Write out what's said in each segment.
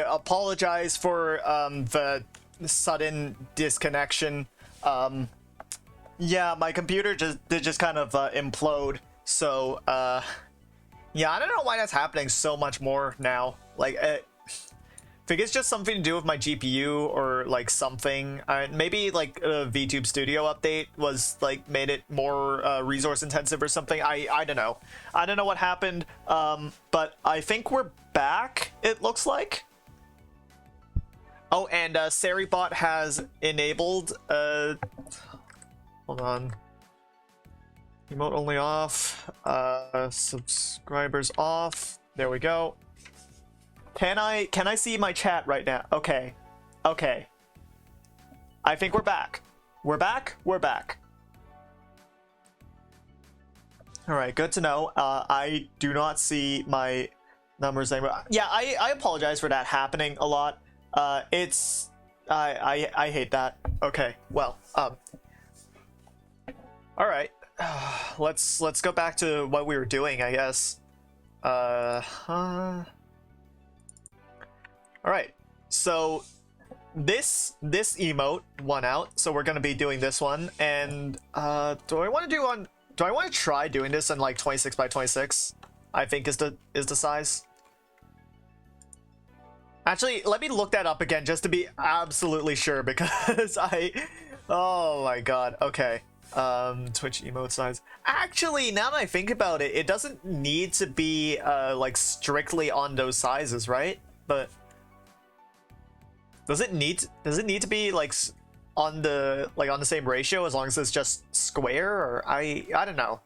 I apologize for the sudden disconnection. Yeah, my computer did just kind of implode. So yeah, I don't know why that's happening so much more now. Like, I think it's just something to do with my GPU or like something. Maybe like a VTube Studio update was like made it more resource intensive or something. I don't know. I don't know what happened. But I think we're back. It looks like. Oh, and Seribot has enabled. Hold on. Emote only off. Subscribers off. There we go. Can I see my chat right now? Okay. Okay. I think we're back. We're back? We're back. Alright, good to know. I do not see my numbers anymore. Yeah, I apologize for that happening a lot. It's... I hate that. Okay, well, alright. Let's go back to what we were doing, I guess. Alright, so this emote won out, so we're gonna be doing this one, and do I want to try doing this in like 26 by 26? I think is the size. Actually, let me look that up again just to be absolutely sure, because oh my god. Okay. Twitch emote size. Actually, now that I think about it, it doesn't need to be like strictly on those sizes, right? But does it need to be like on the same ratio as long as it's just square? Or I don't know.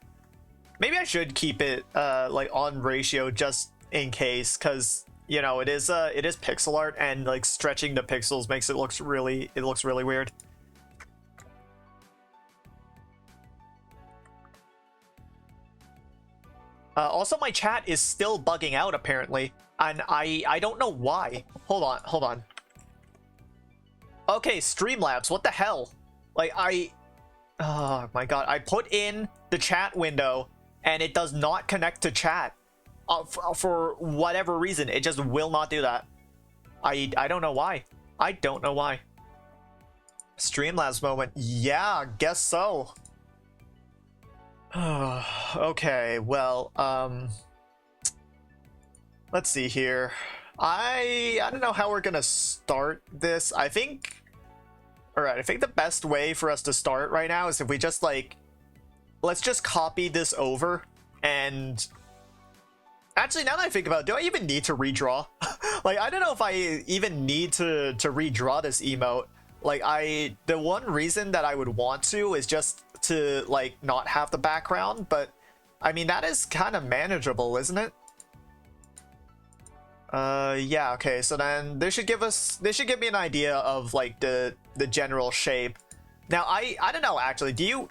Maybe I should keep it like on ratio just in case, because you know it is pixel art, and like stretching the pixels makes it looks really weird. Also, my chat is still bugging out apparently, and I don't know why. Hold on. Okay, Streamlabs, what the hell? Like, oh my god, I put in the chat window and it does not connect to chat. For whatever reason, it just will not do that. I don't know why. I don't know why. Streamlabs moment. Yeah, guess so. Okay, well, let's see here. I don't know how we're gonna start this. I think the best way for us to start right now is if we just let's just copy this over. And actually, now that I think about it, do I even need to redraw? Like, I don't know if I even need to redraw this emote. Like, the one reason that I would want to is just to like not have the background, but I mean that is kind of manageable, isn't it? Yeah, okay, so then this should give me an idea of like the general shape. Now I don't know, actually, do you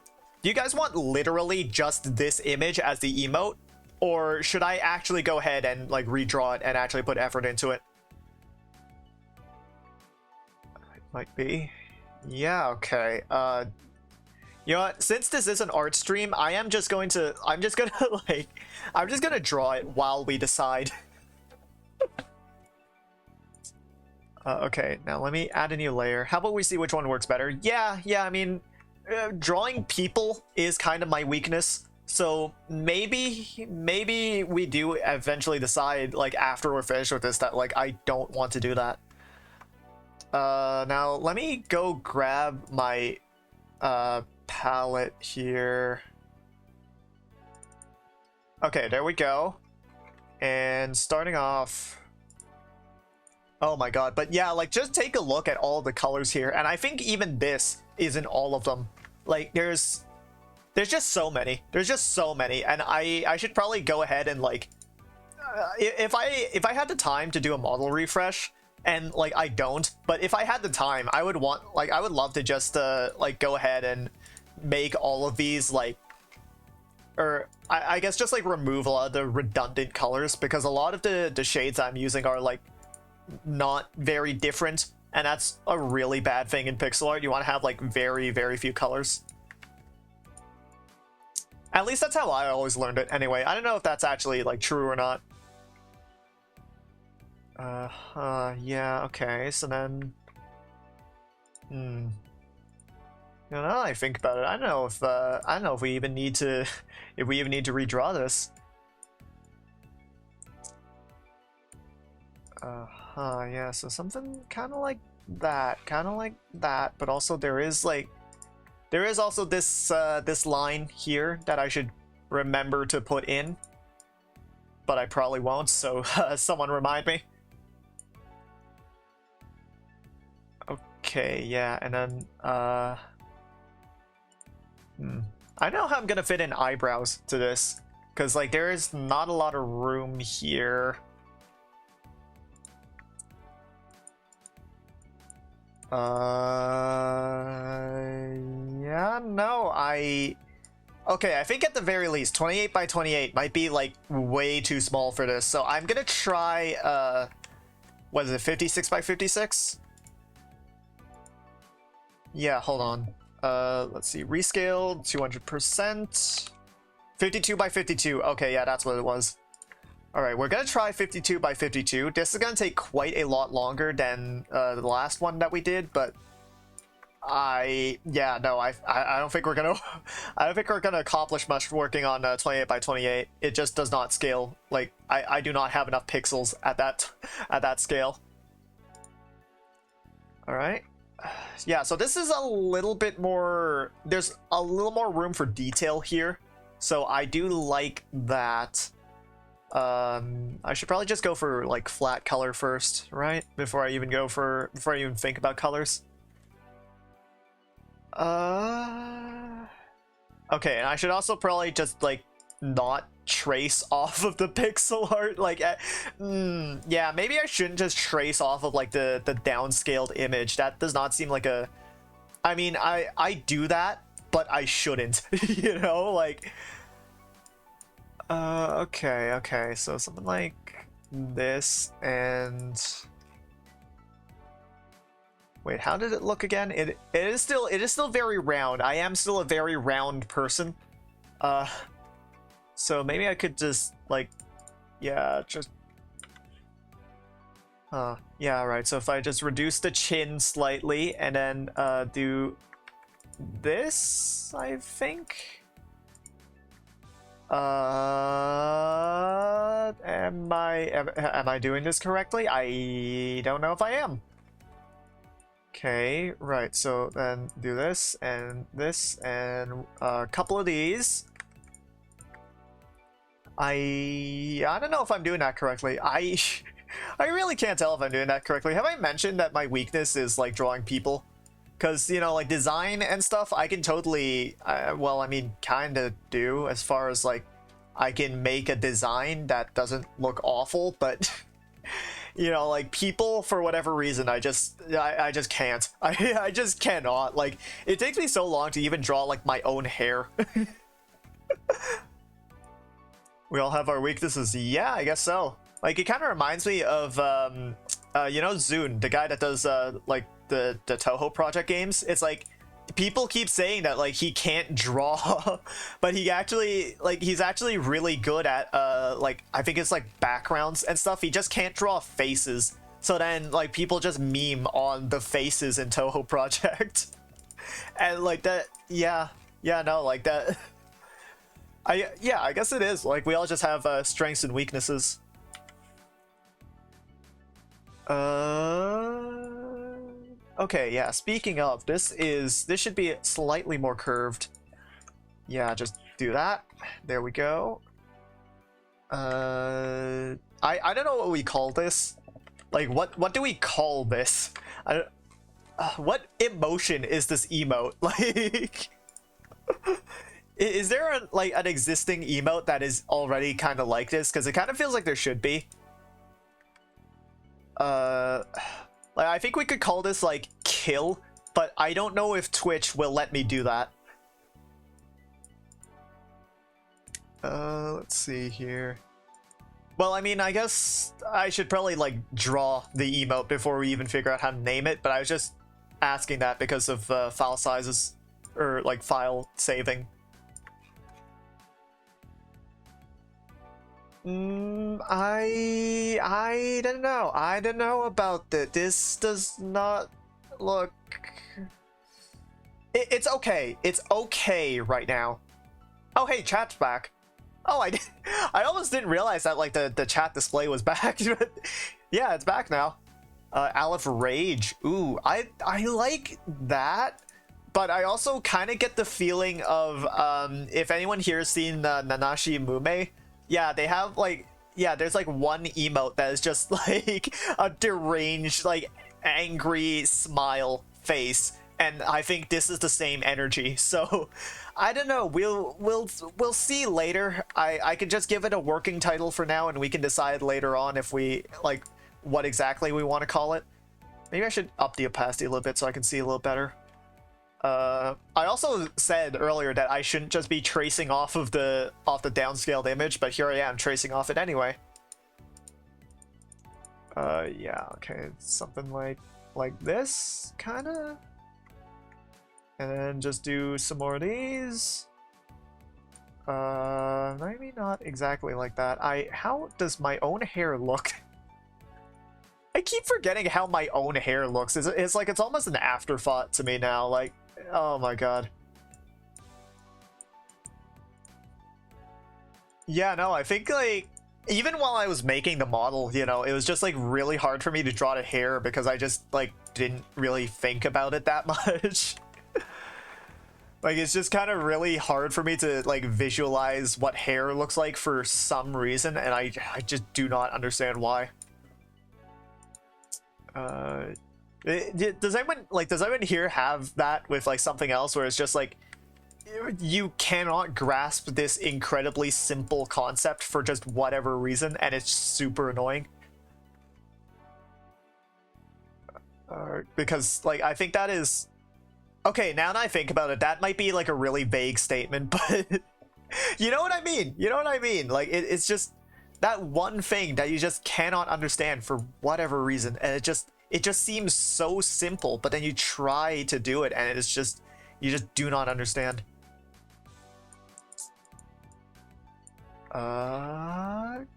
guys want literally just this image as the emote, or should I actually go ahead and like redraw it and actually put effort into it? It might be. Yeah, okay. You know what? Since this is an art stream, I'm just gonna draw it while we decide. Okay, now let me add a new layer. How about we see which one works better? Yeah, I mean, drawing people is kind of my weakness. So maybe we do eventually decide, like after we're finished with this, that like I don't want to do that. Now let me go grab my palette here. Okay, there we go. And starting off, oh my god, but yeah, like just take a look at all the colors here, and I think even this is in all of them. Like there's just so many, and I should probably go ahead and like if I had the time to do a model refresh, and like I don't, but if I had the time, I would love to just like go ahead and make all of these like, or I guess just like remove a lot of the redundant colors, because a lot of the shades I'm using are like not very different, and that's a really bad thing in pixel art. You want to have like very few colors. At least that's how I always learned it anyway. I don't know if that's actually like true or not. Yeah, okay, so then... Now that I think about it, I don't know if, I don't know if we even need to... if we even need to redraw this. Yeah, so something kind of like that, but also there is, like... There is also this, this line here that I should remember to put in. But I probably won't, so someone remind me. Okay, yeah, and then, I don't know how I'm gonna fit in eyebrows to this, because, like, there is not a lot of room here. Yeah, no, okay, I think at the very least, 28 by 28 might be, like, way too small for this, so I'm gonna try, what is it, 56 by 56? Yeah, hold on. Let's see, rescale, 200%. 52 by 52, okay, yeah, that's what it was. Alright, we're gonna try 52 by 52. This is gonna take quite a lot longer than the last one that we did, but I don't think we're gonna I don't think we're gonna accomplish much working on 28 by 28. It just does not scale. Like, I do not have enough pixels at that scale. Alright. Yeah, so this is a little bit more, there's a little more room for detail here. So I do like that. I should probably just go for, like, flat color first, right? Before I even think about colors. Okay, and I should also probably just, like, not trace off of the pixel art. Like, yeah, maybe I shouldn't just trace off of, like, the downscaled image. That does not seem like a... I mean, I do that, but I shouldn't, you know? Like... okay, so something like this, and... Wait, how did it look again? It is still very round. I am still a very round person. So maybe I could just, like, yeah, just... yeah, right, so if I just reduce the chin slightly, and then, do this, I think? Am I doing this correctly? I don't know if I am. Okay, right, so then do this, and a couple of these. I don't know if I'm doing that correctly. I really can't tell if I'm doing that correctly. Have I mentioned that my weakness is, like, drawing people? Because, you know, like, design and stuff, I can totally, well, I mean, kind of do, as far as, like, I can make a design that doesn't look awful, but, you know, like, people, for whatever reason, I just can't. I just cannot. Like, it takes me so long to even draw, like, my own hair. We all have our weaknesses. Yeah, I guess so. Like, it kind of reminds me of, you know, Zune, the guy that does, like, the Toho Project games. It's like, people keep saying that, like, he can't draw, but he's actually really good at, like, I think it's, like, backgrounds and stuff. He just can't draw faces. So then, like, people just meme on the faces in Toho Project. And, like, that, yeah, no, like, that... yeah, I guess it is. Like, we all just have strengths and weaknesses. Okay, yeah, speaking of, this should be slightly more curved. Yeah, just do that. There we go. I don't know what we call this. Like, what do we call this? What emotion is this emote? Like... Is there an existing emote that is already kind of like this? Because it kind of feels like there should be. Like, I think we could call this, like, kill, but I don't know if Twitch will let me do that. Let's see here. Well, I mean, I guess I should probably, like, draw the emote before we even figure out how to name it, but I was just asking that because of file sizes, or, like, file saving. I don't know. I don't know about that. This does not look. It's okay. It's okay right now. Oh, hey, chat's back. Oh, I almost didn't realize that like the chat display was back. Yeah, it's back now. Aleph Rage. Ooh, I like that, but I also kind of get the feeling of if anyone here has seen Nanashi Mume, yeah, they have like, yeah, there's like one emote that is just like a deranged, like angry smile face, and I think this is the same energy. So I don't know. We'll see later. I could just give it a working title for now, and we can decide later on if we like what exactly we want to call it. Maybe I should up the opacity a little bit so I can see a little better. I also said earlier that I shouldn't just be tracing off of the downscaled image, but here I am tracing off it anyway. Yeah, okay, something like this, kind of. And then just do some more of these. Maybe not exactly like that. How does my own hair look? I keep forgetting how my own hair looks. It's like it's almost an afterthought to me now. Like, oh my god. Yeah, no, I think like even while I was making the model, you know, it was just like really hard for me to draw the hair because I just like didn't really think about it that much. Like, it's just kind of really hard for me to like visualize what hair looks like for some reason, and I just do not understand why. Does anyone here have that with like something else where it's just like you cannot grasp this incredibly simple concept for just whatever reason, and it's super annoying? Because like I think that is okay. Now that I think about it, that might be like a really vague statement, but you know what I mean. You know what I mean? Like it's just that one thing that you just cannot understand for whatever reason, and it just seems so simple, but then you try to do it and it's just you just do not understand.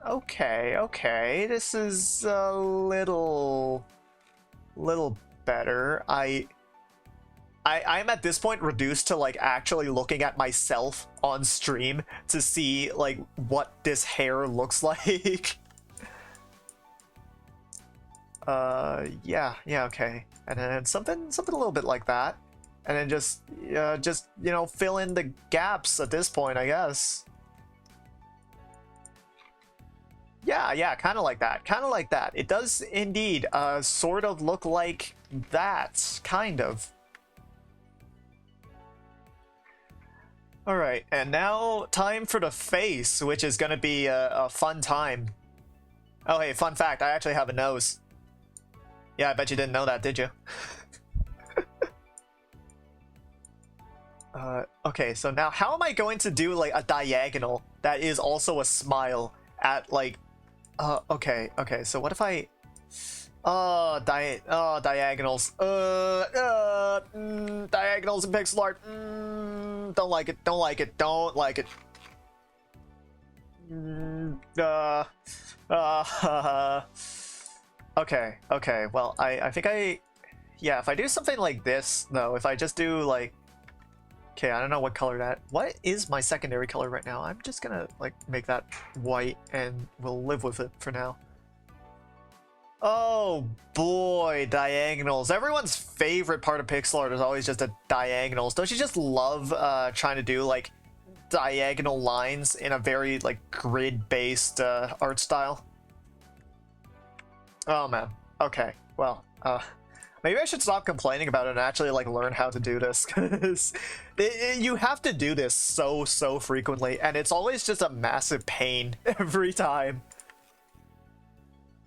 Okay, this is a little better. I'm at this point reduced to like actually looking at myself on stream to see like what this hair looks like. Yeah, okay. And then something a little bit like that. And then just you know, fill in the gaps at this point, I guess. Yeah, kind of like that. Kind of like that. It does indeed sort of look like that, kind of. All right, and now time for the face, which is going to be a fun time. Oh, hey, fun fact, I actually have a nose. Yeah, I bet you didn't know that, did you? Okay, so now how am I going to do like a diagonal that is also a smile at like okay, so what if I diagonals. Diagonals in pixel art. Don't like it. Don't like it. Okay. Well, I think yeah, if I do something like this, though, if I just do like, okay, I don't know what color that. What is my secondary color right now? I'm just gonna like make that white, and we'll live with it for now. Oh boy, diagonals. Everyone's favorite part of pixel art is always just the diagonals. Don't you just love trying to do like diagonal lines in a very like grid-based art style? Oh man. Okay. Well, maybe I should stop complaining about it and actually like learn how to do this, because you have to do this so frequently, and it's always just a massive pain every time.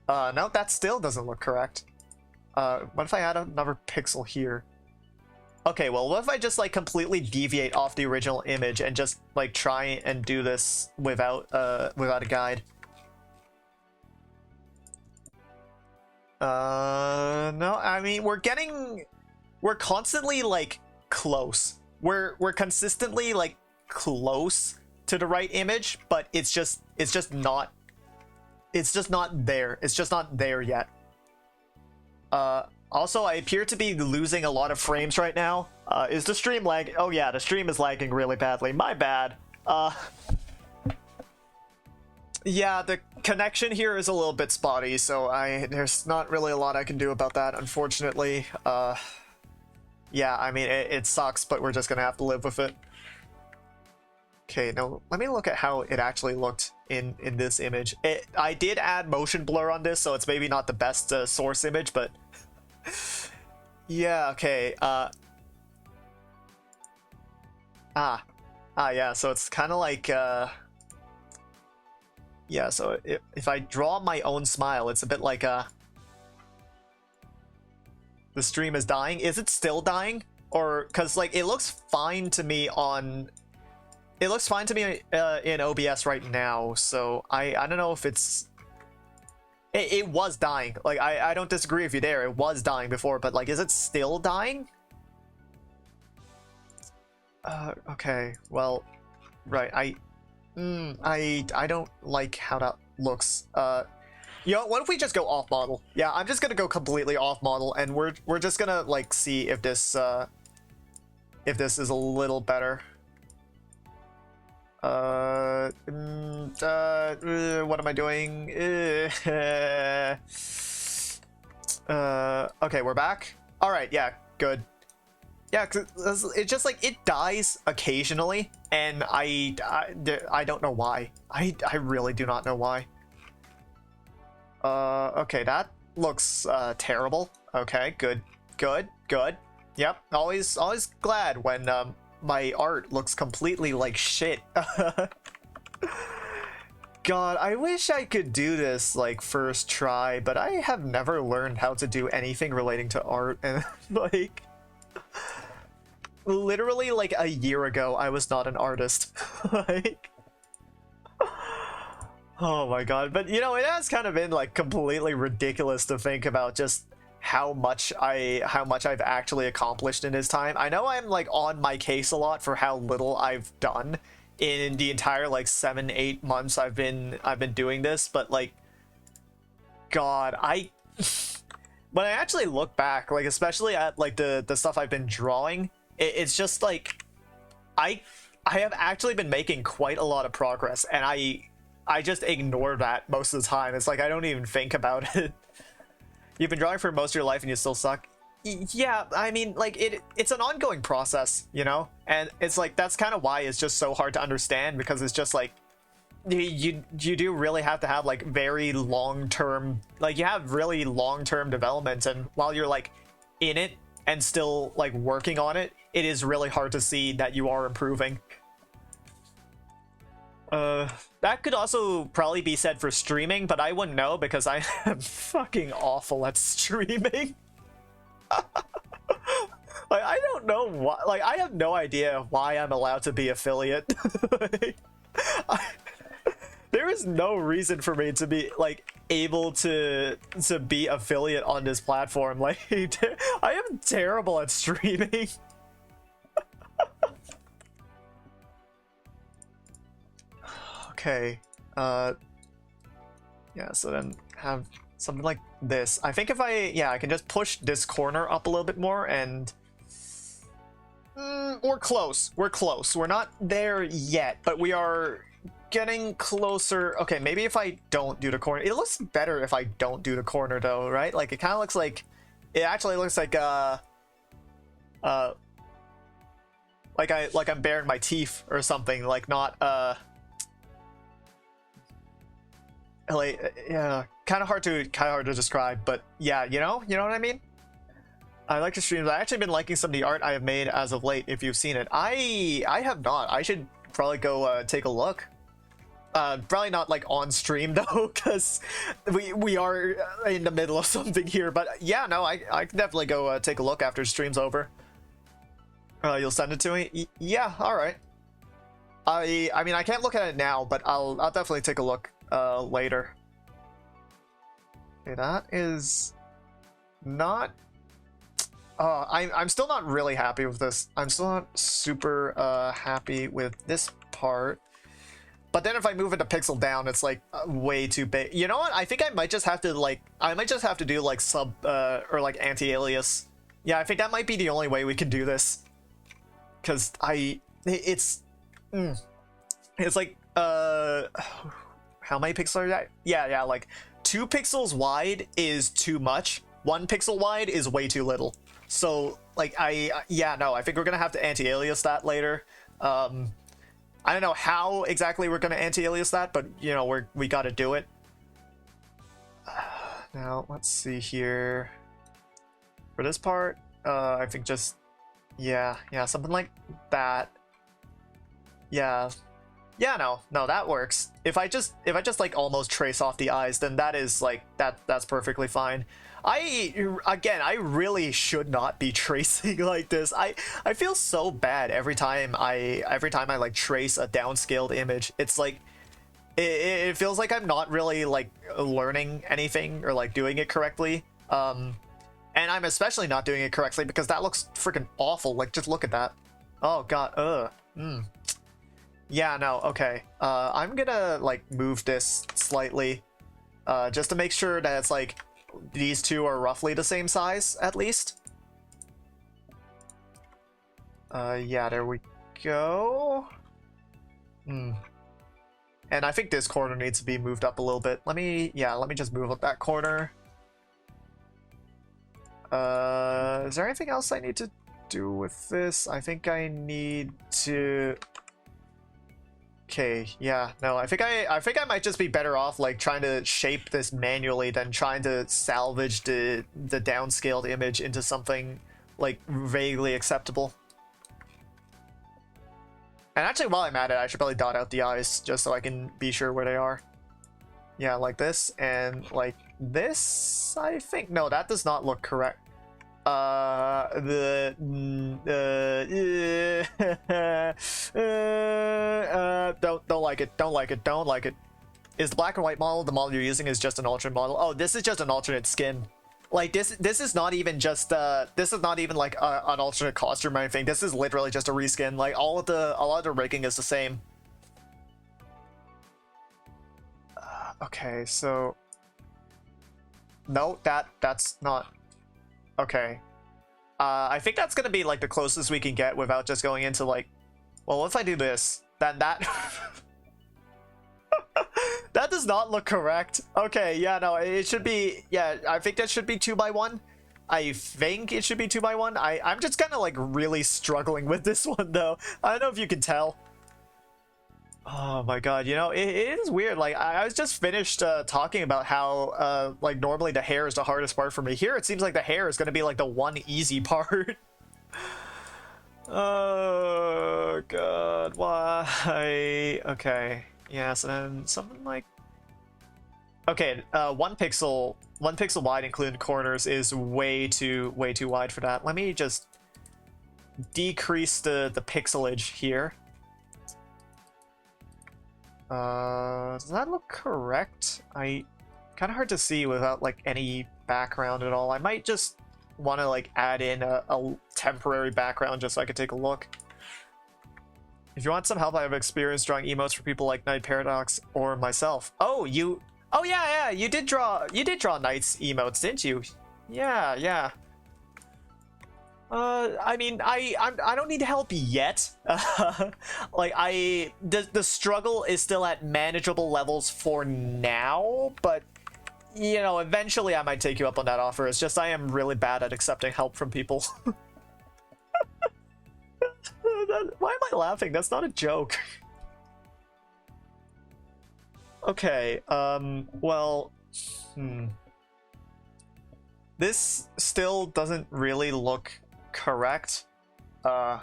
No, that still doesn't look correct. What if I add another pixel here? Okay, well, what if I just like completely deviate off the original image and just like try and do this without a guide? No, I mean, we're constantly like close. We're consistently like close to the right image, but it's just not it's just not there. It's just not there yet. Also, I appear to be losing a lot of frames right now. Is the stream lag? Oh yeah, the stream is lagging really badly. My bad. Yeah, the connection here is a little bit spotty, so there's not really a lot I can do about that, unfortunately. Yeah, I mean, it sucks, but we're just gonna have to live with it. Okay, now let me look at how it actually looked in this image. I did add motion blur on this, so it's maybe not the best source image, but yeah, okay. Yeah, so it's kind of like yeah, so if I draw my own smile, it's a bit like the stream is dying. Is it still dying? Or because like it looks fine to me on in OBS right now, so I don't know if it was dying. Like I don't disagree with you there. It was dying before, but like is it still dying? Okay. Well, right. I don't like how that looks. You know, what if we just go off model? Yeah, I'm just gonna go completely off model, and we're just gonna like see if this is a little better. What am I doing? Okay, we're back. All right, yeah, good. Yeah, cause it's just like it dies occasionally, and I don't know why. I really do not know why. Okay, that looks terrible. Okay, good. Yep, always glad when my art looks completely like shit. God, I wish I could do this like first try, but I have never learned how to do anything relating to art, and like literally like a year ago I was not an artist. Like oh my god. But you know, it has kind of been like completely ridiculous to think about just how much I've actually accomplished in this time. I know I'm like on my case a lot for how little I've done in the entire like 7-8 months I've been doing this, but like god, when I actually look back, like especially at like the stuff I've been drawing, it's just like I have actually been making quite a lot of progress, and I just ignore that most of the time. It's like I don't even think about it. You've been drawing for most of your life and you still suck. Yeah, I mean, like it's an ongoing process, you know, and it's like that's kind of why it's just so hard to understand, because it's just like you do really have to have like very long-term, like you have really long-term development, and while you're like in it and still like working on it, it is really hard to see that you are improving. That could also probably be said for streaming, but I wouldn't know because I am fucking awful at streaming. Like I don't know why, like I have no idea why I'm allowed to be affiliate. Like, there is no reason for me to be like able to be affiliate on this platform. Like I am terrible at streaming. Okay, yeah, so then have something like this. I think if I can just push this corner up a little bit more, and we're close. We're not there yet, but we are getting closer. Okay, maybe if I don't do the corner, it looks better if I don't do the corner though, right? Like it kind of looks like, it actually looks like like I'm baring my teeth or something, like not like yeah, kind of hard to describe, but yeah, you know what I mean. I like the streams. I've actually been liking some of the art I have made as of late. If you've seen it, I have not. I should probably go take a look. Probably not like on stream though, because we are in the middle of something here. But yeah, no, I can definitely go take a look after stream's over. You'll send it to me. Yeah, all right. I mean I can't look at it now, but I'll definitely take a look later. Okay, that is not. I'm still not really happy with this. I'm still not super happy with this part. But then if I move it a pixel down, it's like way too big. You know what? I think I might just have to do like sub or like anti-alias. Yeah, I think that might be the only way we can do this. Cause it's like how many pixels are that? Yeah, like 2 pixels wide is too much. 1 pixel wide is way too little. So like I think we're gonna have to anti-alias that later. I don't know how exactly we're gonna anti-alias that, but you know we gotta do it. Now let's see here. For this part, I think just yeah, something like that. Yeah, no, that works. If I just like almost trace off the eyes, then that is like that's perfectly fine. I really should not be tracing like this. I feel so bad every time I like trace a downscaled image. It's like it feels like I'm not really like learning anything or like doing it correctly. And I'm especially not doing it correctly because that looks freaking awful. Like just look at that. Oh god. Yeah, no, okay. I'm gonna like move this slightly just to make sure that it's like these two are roughly the same size at least. Yeah, there we go. And I think this corner needs to be moved up a little bit. Let me just move up that corner. Is there anything else I need to do with this? I think I need to... Okay, yeah, no, I think I might just be better off like trying to shape this manually than trying to salvage the downscaled image into something like vaguely acceptable. And actually, while I'm at it, I should probably dot out the eyes just so I can be sure where they are. Yeah, like this and like this, I think. No, that does not look correct. Don't like it. Is the black and white model the model you're using is just an alternate model? Oh, this is just an alternate skin. Like this is not even just this is not even like an alternate costume or anything. This is literally just a reskin. Like a lot of the rigging is the same. Okay, so no, that's not okay. I think that's gonna be like the closest we can get without just going into like, well, if I do this, then that that does not look correct. Okay, yeah, no, it should be, yeah, I think that should be 2x1. I think it should be 2x1. I'm just kind of like really struggling with this one though. I don't know if you can tell. Oh my god, you know, it is weird. Like, I was just finished talking about how, like, normally the hair is the hardest part for me. Here, it seems like the hair is going to be, like, the one easy part. Oh god, why? Okay, yeah, so then something like... Okay, 1 pixel wide, including corners, is way too wide for that. Let me just decrease the pixelage here. Does that look correct? Kind of hard to see without like any background at all. I might just want to like add in a temporary background just so I could take a look. If you want some help, I have experience drawing emotes for people like Night Paradox or myself. Oh, yeah, you did draw Night's emotes, didn't you? Yeah. I mean, I don't need help yet. Like, the struggle is still at manageable levels for now, but, you know, eventually I might take you up on that offer. It's just I am really bad at accepting help from people. Why am I laughing? That's not a joke. Okay, well, this still doesn't really look correct. I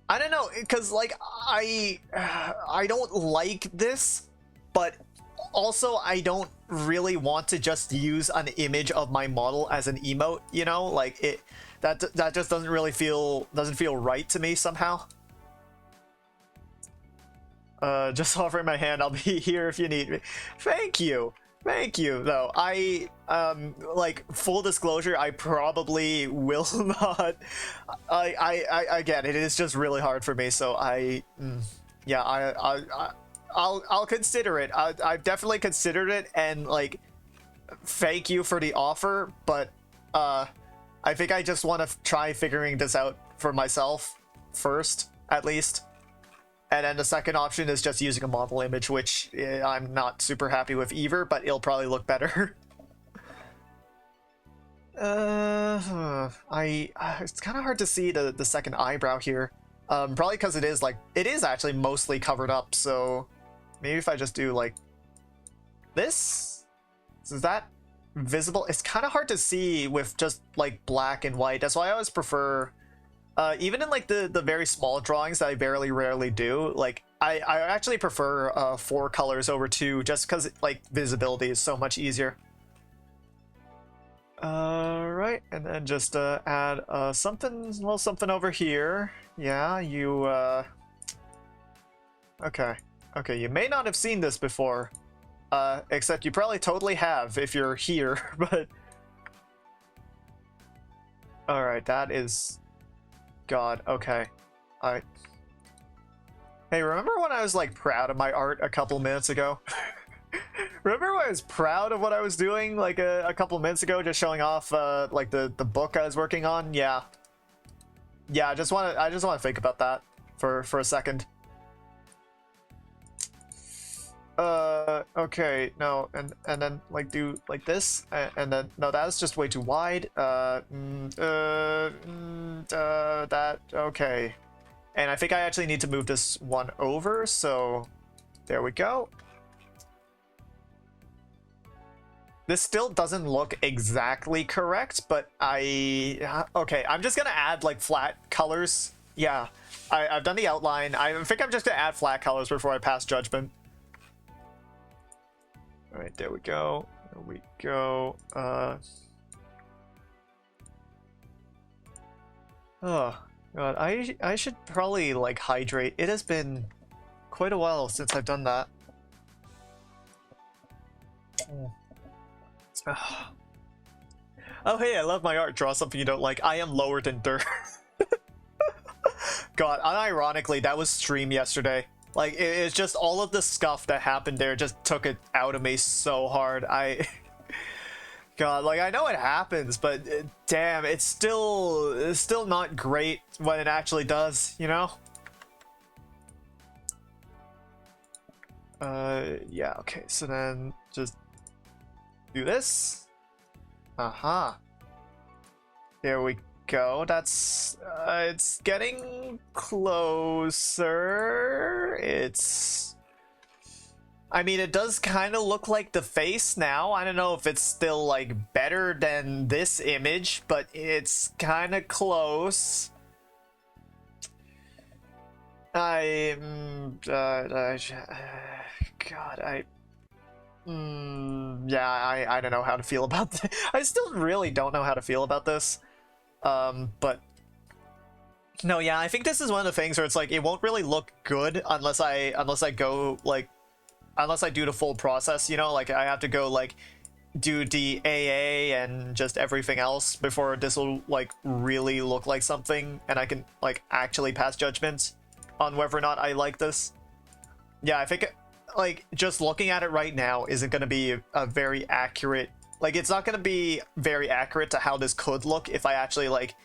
don't know, because like I don't like this, but also I don't really want to just use an image of my model as an emote, you know, like that just doesn't really feel right to me somehow. Just offering my hand, I'll be here if you need me. Thank you. Thank you, though. Like, full disclosure, I probably will not. Again, it is just really hard for me, so yeah, I'll consider it. I've definitely considered it, and, like, thank you for the offer, but, I think I just want to try figuring this out for myself first, at least. And then the second option is just using a model image, which I'm not super happy with either, but it'll probably look better. It's kind of hard to see the second eyebrow here. Probably because it is actually mostly covered up, so maybe if I just do like this? Is that visible? It's kind of hard to see with just like black and white. That's why I always prefer even in like the very small drawings that I rarely do, like I actually prefer 4 colors over 2 just because like visibility is so much easier. Right, and then just add a little something over here. Yeah, you okay. Okay, you may not have seen this before. Except you probably totally have if you're here, but alright, that is God, okay. Hey, remember when I was like proud of my art a couple minutes ago? Remember when I was proud of what I was doing like a couple minutes ago, just showing off like the book I was working on? Yeah. Yeah, I just wanna think about that for a second. Okay, no, and then like do like this, and then no, that's just way too wide. That okay, and I think I actually need to move this one over. So there we go. This still doesn't look exactly correct, but okay, I'm just gonna add like flat colors. Yeah, I've done the outline. I think I'm just gonna add flat colors before I pass judgment. All right, there we go. There we go. Oh God, I should probably like hydrate. It has been quite a while since I've done that. Oh hey, I love my art. Draw something you don't like. I am lower than dirt. God, unironically, that was stream yesterday. Like, it's just all of the stuff that happened there just took it out of me so hard. God, like, I know it happens, but damn, it's still not great when it actually does, you know? Yeah, okay, so then just do this. Uh-huh. There we go. That's it's getting closer. I mean, it does kind of look like the face now. I don't know if it's still like better than this image, but it's kind of close. God, yeah, I don't know how to feel about this. I still really don't know how to feel about this. But no, yeah, I think this is one of the things where it's like it won't really look good unless I go like unless I do the full process, you know, like I have to go like do the AA and just everything else before this will like really look like something and I can like actually pass judgment on whether or not I like this. Yeah, I think like just looking at it right now isn't going to be a very accurate, like it's not going to be very accurate to how this could look if I actually like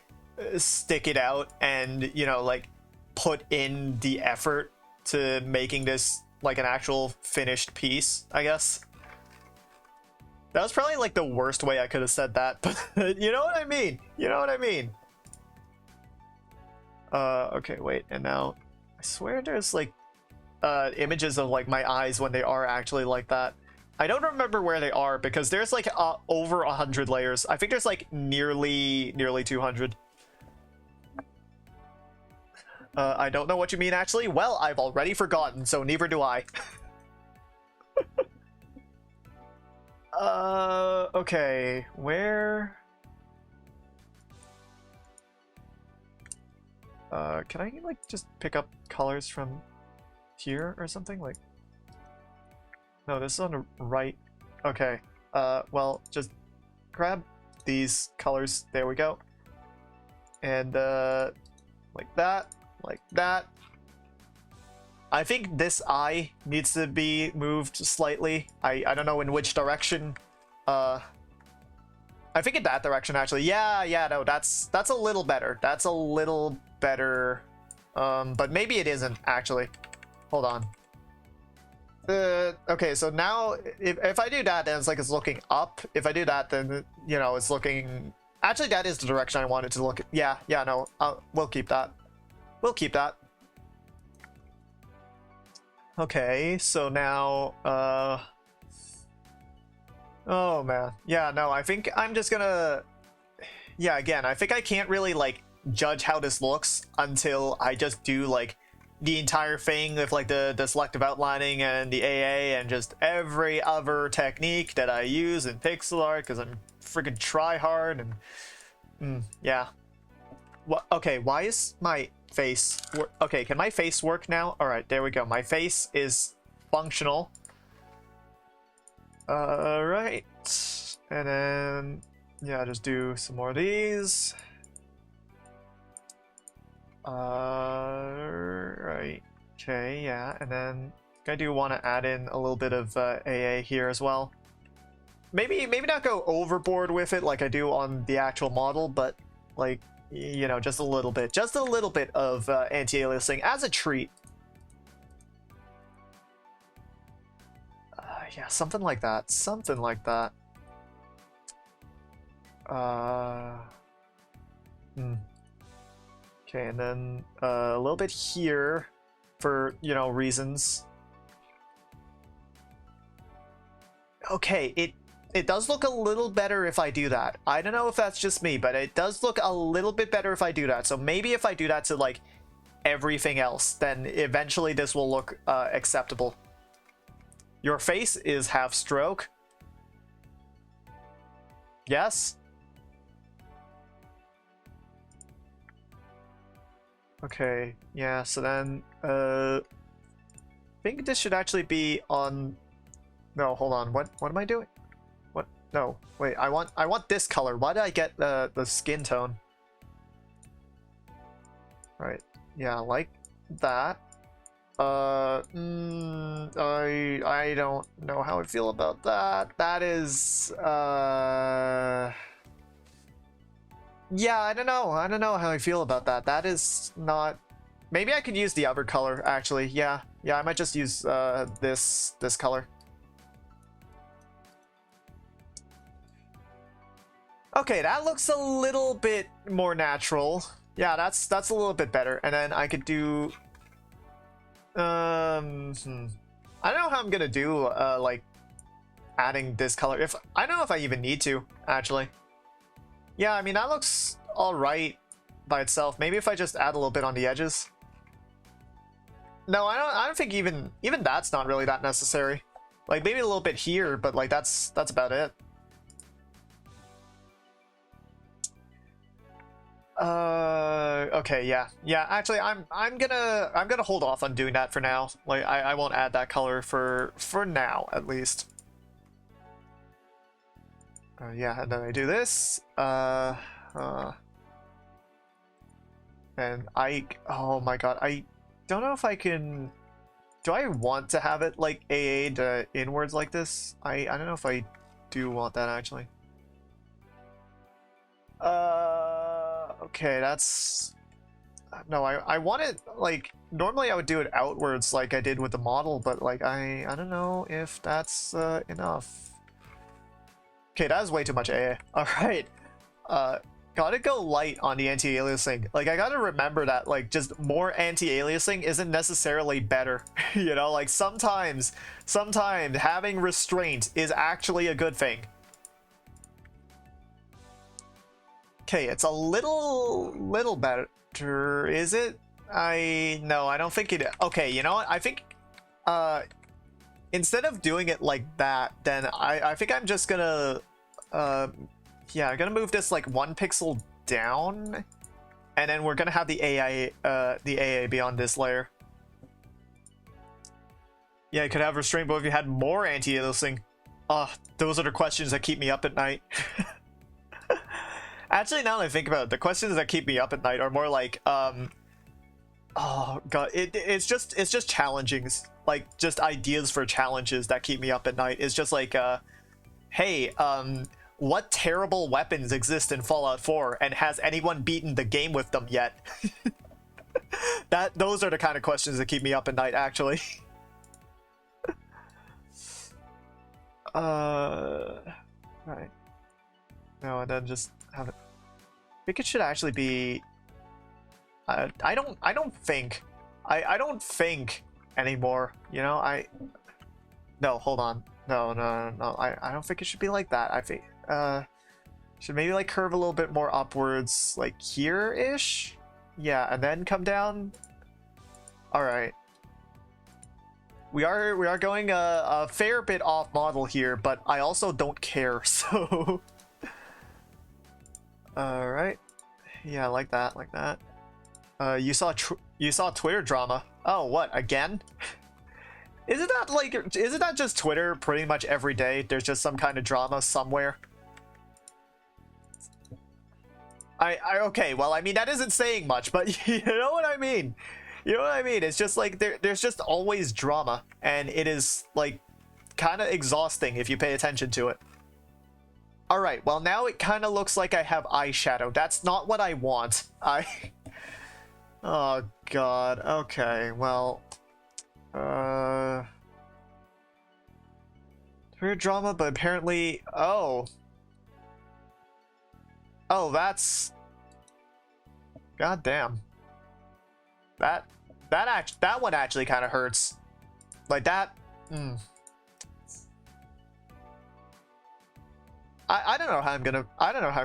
stick it out and, you know, like put in the effort to making this like an actual finished piece, I guess. That was probably like the worst way I could have said that, but you know what I mean? You know what I mean? Okay, wait, and now I swear there's like images of like my eyes when they are actually like that. I don't remember where they are because there's like over 100 layers. I think there's like nearly 200. I don't know what you mean actually. Well, I've already forgotten, so neither do I. Okay, where? Can I like just pick up colors from here or something? Like, no, this is on the right. Okay. Well, just grab these colors. There we go. And like that, like that. I think this eye needs to be moved slightly. I don't know in which direction. I think in that direction actually. Yeah, no, that's a little better. That's a little better. But maybe it isn't actually. Hold on. Okay, so now if I do that, then it's like it's looking up. If I do that, then you know it's looking. Actually, that is the direction I want it to look. Yeah, no, we'll keep that. We'll keep that. Okay, so now, oh man, yeah, no, I think I'm just gonna, yeah, again, I think I can't really like judge how this looks until I just do like the entire thing with like the selective outlining and the AA and just every other technique that I use in pixel art because I'm freaking try hard and yeah. What? Okay, why is my face okay, can my face work now? All right, there we go. My face is functional. All right, and then yeah, just do some more of these. Right. Okay, yeah, and then I do want to add in a little bit of AA here as well. Maybe not go overboard with it like I do on the actual model, but like, you know, just a little bit of anti-aliasing as a treat. Yeah, something like that. Okay, and then a little bit here for, you know, reasons. Okay, it does look a little better if I do that. I don't know if that's just me, but it does look a little bit better if I do that. So maybe if I do that to like everything else, then eventually this will look acceptable. Your face is half stroke. Yes. Okay, yeah, so then I think this should actually be on. No, hold on. What am I doing? What? No, wait. I want this color. Why did I get the skin tone? All right. Yeah, like that. I don't know how I feel about that. That is yeah, I don't know how I feel about that. That is not. Maybe I could use the other color actually. Yeah, I might just use this color. Okay, that looks a little bit more natural. Yeah, that's a little bit better. And then I could do I don't know how I'm gonna do like adding this color. If I don't know if I even need to actually. Yeah, I mean that looks all right by itself. Maybe if I just add a little bit on the edges. No, I don't think even that's not really that necessary. Like maybe a little bit here, but like that's about it. Okay, yeah, actually I'm gonna hold off on doing that for now. Like I won't add that color for now at least. Yeah, and then I do this and oh my god, I don't know if I can. Do I want to have it like AA to inwards like this? I don't know if I do want that actually. Okay, that's... No, I want it, like, normally I would do it outwards like I did with the model, but, like, I don't know if that's enough. Okay, that is way too much AA. Alright. Gotta go light on the anti-aliasing. Like, I gotta remember that, like, just more anti-aliasing isn't necessarily better. You know, like, sometimes having restraint is actually a good thing. Okay, it's a little better, is it? No, I don't think it. Okay, you know what? I think instead of doing it like that, then I think I'm just gonna yeah, I'm gonna move this like 1 pixel down, and then we're gonna have the AA be on this layer. Yeah, you could have restraint, but if you had more anti-aliasing. Those are the questions that keep me up at night. Actually, now that I think about it, the questions that keep me up at night are more like, oh god, it's just challengings, like just ideas for challenges that keep me up at night. It's just like, hey, what terrible weapons exist in Fallout 4, and has anyone beaten the game with them yet? Those are the kind of questions that keep me up at night, actually. Right. No, and then just have it. I think it should actually be. I don't think. I don't think anymore. You know, No, hold on. No. I don't think it should be like that. I think should maybe like curve a little bit more upwards, like here-ish. Yeah, and then come down. All right. We are going a fair bit off model here, but I also don't care. So. All right. Yeah, like that, like that. You saw Twitter drama. Oh, what again? Isn't that just Twitter pretty much every day? There's just some kind of drama somewhere. Okay, well, I mean, that isn't saying much, but you know what I mean. You know what I mean? It's just like there's just always drama, and it is like kind of exhausting if you pay attention to it. All right, well, now it kind of looks like I have eyeshadow. That's not what I want. Oh god. Okay, well, weird drama, but apparently, oh, that's, god damn, that one actually kind of hurts, like that. I don't know how I'm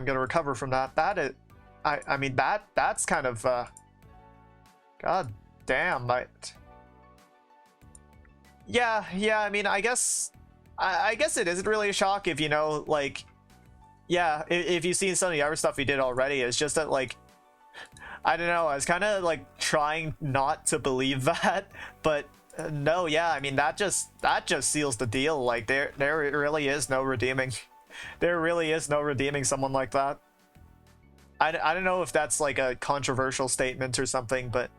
gonna recover from that. I mean that's kind of god damn. Yeah, I mean, I guess it isn't really a shock if you know, like, yeah, if you've seen some of the other stuff he did already. It's just that, like, I don't know, I was kind of like trying not to believe that, but no, yeah, I mean, that just seals the deal. Like, there really is no redeeming. There really is no redeeming someone like that. I don't know if that's like a controversial statement or something, but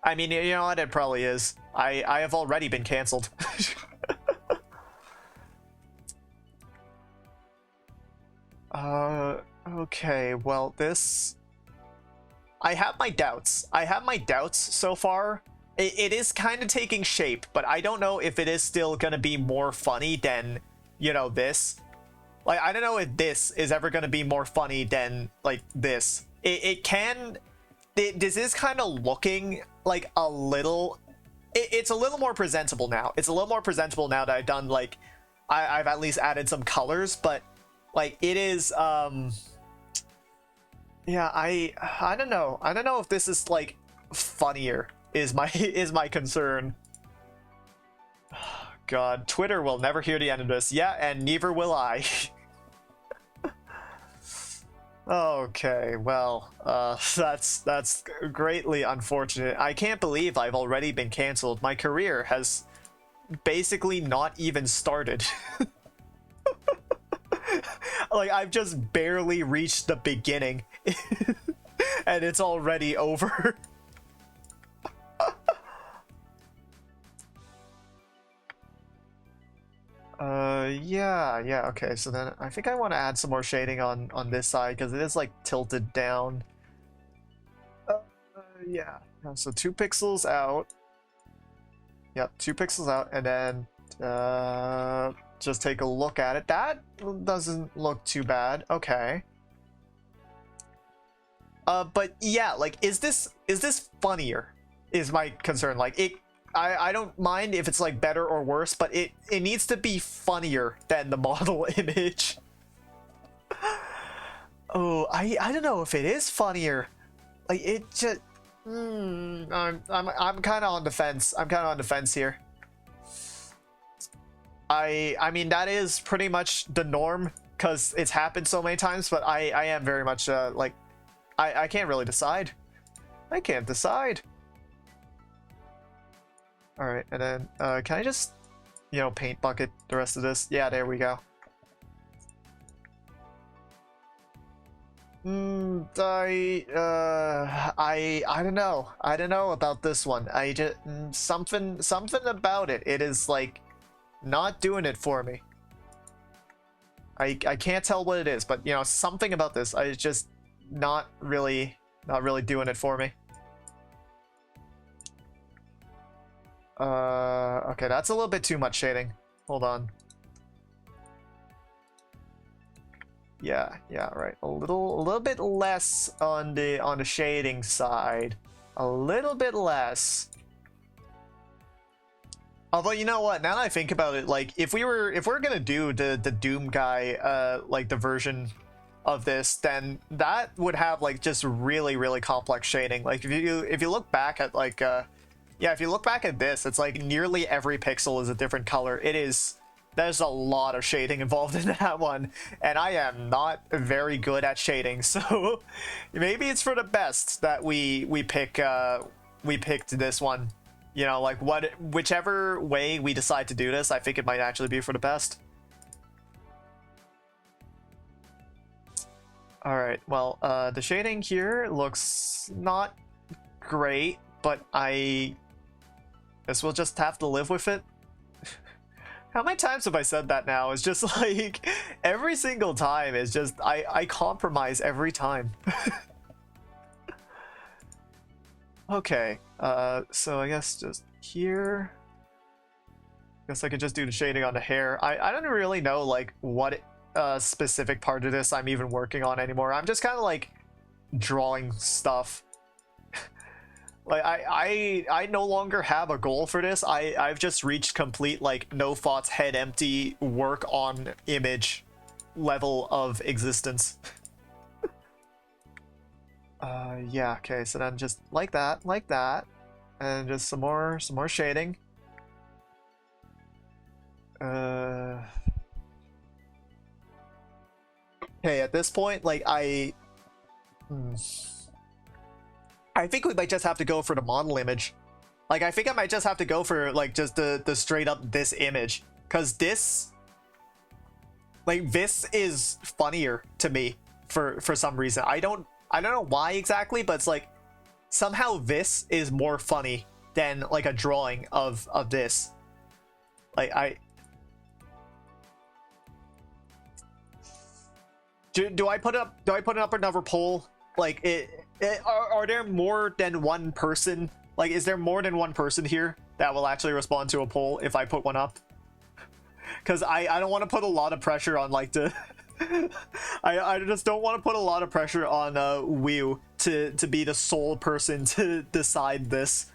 I mean, you know what, it probably is. I have already been canceled. Okay, well, this... I have my doubts. So far. It is kind of taking shape, but I don't know if it is still gonna be more funny than, you know, this. Like, I don't know if this is ever gonna be more funny than, like, this. This is kind of looking like a little... It's a little more presentable now. It's a little more presentable now that I've done, like... I've at least added some colors, but, like, it is, yeah, I don't know. I don't know if this is, like, funnier, is my concern. God, Twitter will never hear the end of this. Yeah, and neither will I. Okay, well, that's greatly unfortunate. I can't believe I've already been canceled. My career has basically not even started. Like, I've just barely reached the beginning, and it's already over. Yeah, okay, so then I think I want to add some more shading on this side, because it is, like, tilted down. Yeah, so 2 pixels out. Yep, 2 pixels out, and then, just take a look at it. That doesn't look too bad. Okay. But yeah, like, is this funnier? Is my concern. Like, I don't mind if it's, like, better or worse, but it needs to be funnier than the model image. Oh, I don't know if it is funnier. Like, it just... I'm kind of on the fence. I'm kind of on the fence here. I mean, that is pretty much the norm, because it's happened so many times, but I am very much, like... I can't really decide. I can't decide. Alright, and then, can I just you know, paint bucket the rest of this. Yeah, there we go. I don't know. I don't know about this one. I just something about it. It is like not doing it for me. I can't tell what it is, but you know, something about this. I just not really doing it for me. Okay, that's a little bit too much shading. Hold on. Yeah, right. A little bit less on the shading side. A little bit less. Although, you know what? Now that I think about it, like if we're gonna do the Doom guy, like the version of this, then that would have like just really complex shading. Like if you look back at like yeah, if you look back at this, it's like nearly every pixel is a different color. There's a lot of shading involved in that one, and I am not very good at shading, so maybe it's for the best that we picked this one. You know, like whichever way we decide to do this, I think it might actually be for the best. All right, well, the shading here looks not great, but I guess we'll just have to live with it. How many times have I said that now? It's just like every single time is just I compromise every time. Okay, so I guess just here. Guess I could just do the shading on the hair. I don't really know like what specific part of this I'm even working on anymore. I'm just kind of like drawing stuff. Like I no longer have a goal for this. I've just reached complete like no thoughts, head empty, work on image level of existence. Yeah, okay, so then just like that, and just some more shading. Okay, at this point, like I think we might just have to go for the model image. Like, I think I might just have to go for, like, just the straight up this image. Because this... Like, this is funnier to me for some reason. I don't know why exactly, but it's like... Somehow this is more funny than, like, a drawing of this. Like, Do I put up another poll? Like, are there more than one person? Like, is there more than one person here that will actually respond to a poll if I put one up? Because I don't want to put a lot of pressure on, like, the... I just don't want to put a lot of pressure on Wii to be the sole person to decide this.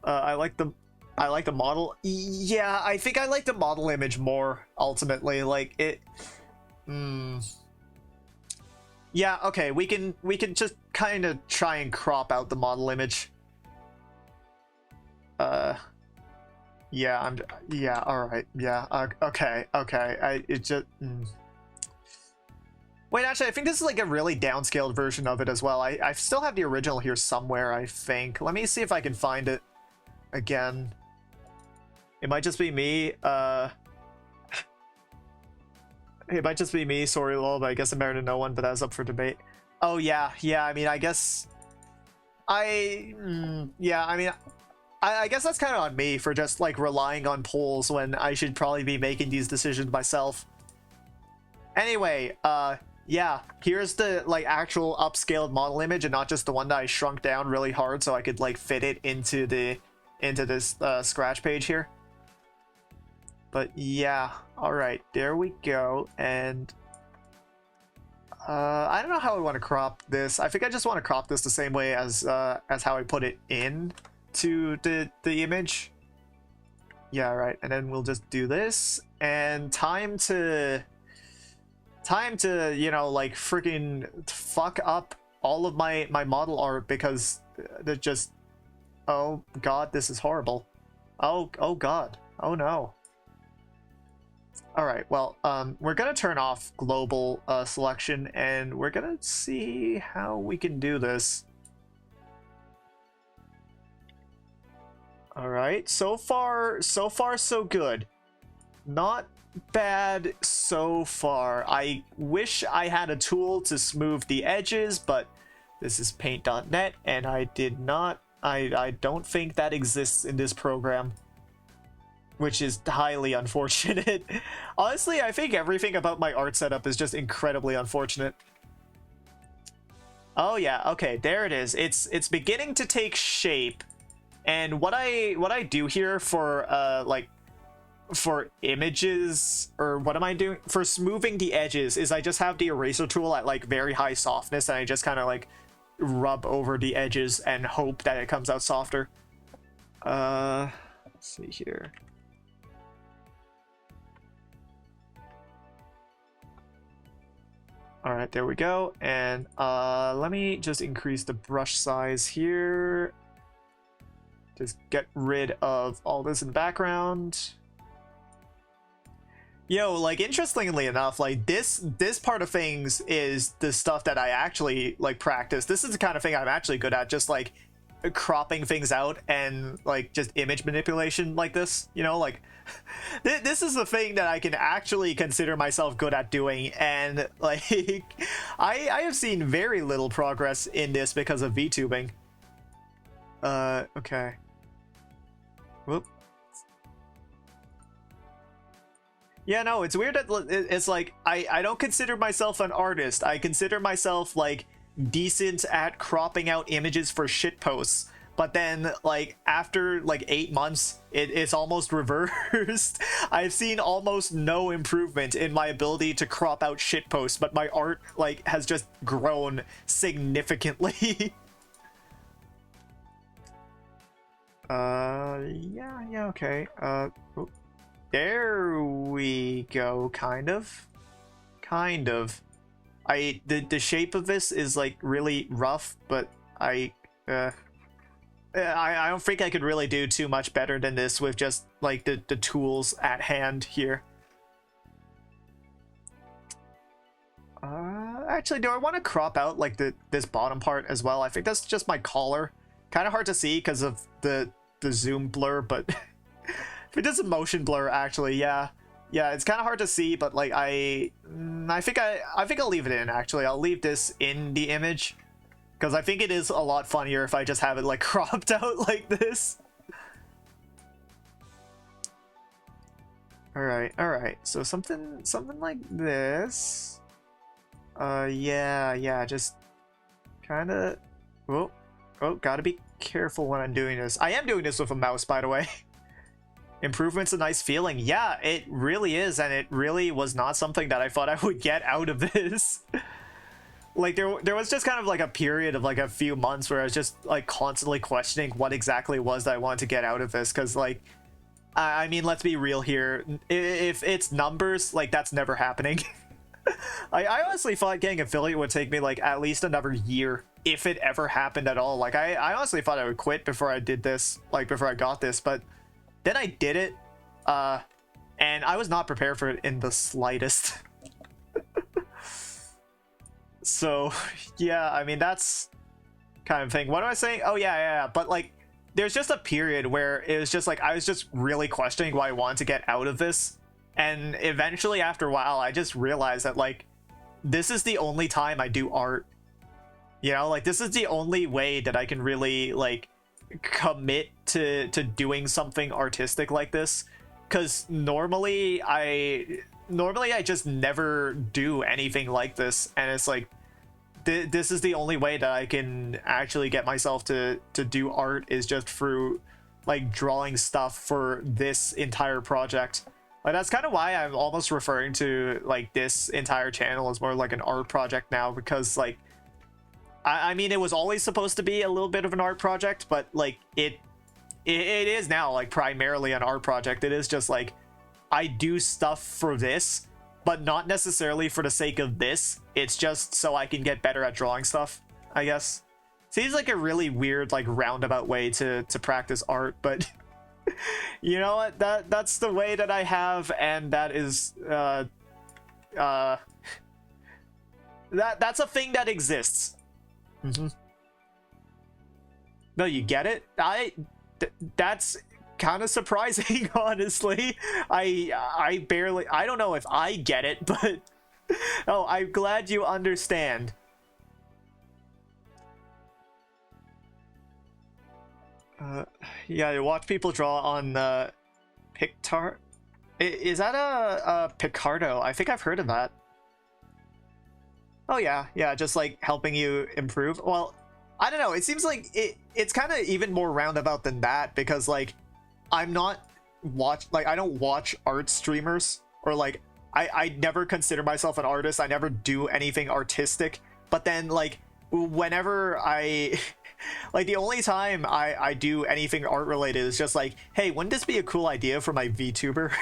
I like the model. Yeah, I think I like the model image more, ultimately. Like, it... Yeah, okay, we can just kind of try and crop out the model image. Yeah, yeah, all right. Yeah, okay. Wait, actually, I think this is like a really downscaled version of it as well. I still have the original here somewhere, I think. Let me see if I can find it again. It might just be me, it might just be me, sorry lol, but I guess I'm better than no one, but that's up for debate. Oh yeah, I mean, I guess... yeah, I mean, I guess that's kind of on me for just, like, relying on polls when I should probably be making these decisions myself. Anyway, yeah, here's the, like, actual upscaled model image and not just the one that I shrunk down really hard so I could, like, fit it into this scratch page here. But yeah, all right, there we go. And I don't know how I want to crop this. I think I just want to crop this the same way as how I put it in to the image. Yeah, right. And then we'll just do this. And time to you know, like, freaking fuck up all of my model art because they're just, oh god, this is horrible. Oh god. Oh no. All right, well, we're gonna turn off global selection and we're gonna see how we can do this. All right, so far so good. Not bad so far. I wish I had a tool to smooth the edges, but this is paint.net and I did not. I don't think that exists in this program, which is highly unfortunate. Honestly, I think everything about my art setup is just incredibly unfortunate. Oh yeah, okay, there it is. It's beginning to take shape. And what I do here for like for images, or what am I doing for smoothing the edges, is I just have the eraser tool at like very high softness and I just kind of like rub over the edges and hope that it comes out softer. Let's see here. All right, there we go. And let me just increase the brush size here. Just get rid of all this in the background. Yo, like, interestingly enough, like this part of things is the stuff that I actually like practice. This is the kind of thing I'm actually good at, just like cropping things out and like just image manipulation like this, you know, like this is the thing that I can actually consider myself good at doing. And like I have seen very little progress in this because of VTubing. Okay. Whoop. Yeah, no, it's weird that it's like I don't consider myself an artist. I consider myself like decent at cropping out images for shit posts. But then like after like 8 months, it's almost reversed. I've seen almost no improvement in my ability to crop out shit posts, but my art like has just grown significantly. Yeah, okay. Oh, there we go, kind of. The shape of this is like really rough, but I don't think I could really do too much better than this with just like the tools at hand here. Actually, do I want to crop out like this bottom part as well? I think that's just my collar. Kind of hard to see because of the zoom blur, but if it does a motion blur, actually, yeah, it's kind of hard to see. But like I think I'll leave it in. Actually, I'll leave this in the image because I think it is a lot funnier if I just have it like cropped out like this. All right. So something like this. Yeah, just kind of. Oh, gotta be careful when I'm doing this. I am doing this with a mouse, by the way. Improvement's a nice feeling. Yeah, it really is, and it really was not something that I thought I would get out of this. Like there was just kind of like a period of like a few months where I was just like constantly questioning what exactly it was that I wanted to get out of this, because like I mean, let's be real here. If it's numbers, like that's never happening. I honestly thought getting affiliate would take me like at least another year, if it ever happened at all. Like I honestly thought I would quit before I did this, like before I got this, but then I did it, and I was not prepared for it in the slightest. So yeah, I mean, that's kind of thing. What am I saying? Oh yeah, but like there's just a period where it was just like I was just really questioning why I wanted to get out of this. And eventually, after a while, I just realized that, like, this is the only time I do art. You know, like, this is the only way that I can really, like, commit to doing something artistic like this. Because normally I just never do anything like this. And it's like, this is the only way that I can actually get myself to do art, is just through, like, drawing stuff for this entire project. Like, that's kind of why I'm almost referring to like this entire channel as more like an art project now, because like I mean, it was always supposed to be a little bit of an art project, but like it is now like primarily an art project. It is just like I do stuff for this, but not necessarily for the sake of this. It's just so I can get better at drawing stuff, I guess. Seems like a really weird, like, roundabout way to practice art, but you know what? That's the way that I have, and that is that's a thing that exists. No, you get it? That's kind of surprising, honestly. I don't know if I get it, but oh, I'm glad you understand. Yeah, you watch people draw on Pictar. Is that a Picardo? I think I've heard of that. Oh yeah, yeah, just like helping you improve. Well, I don't know. It seems like it's kind of even more roundabout than that because like I'm not I don't watch art streamers or like I never consider myself an artist. I never do anything artistic. But then like whenever I like the only time I do anything art related is just like, hey, wouldn't this be a cool idea for my VTuber?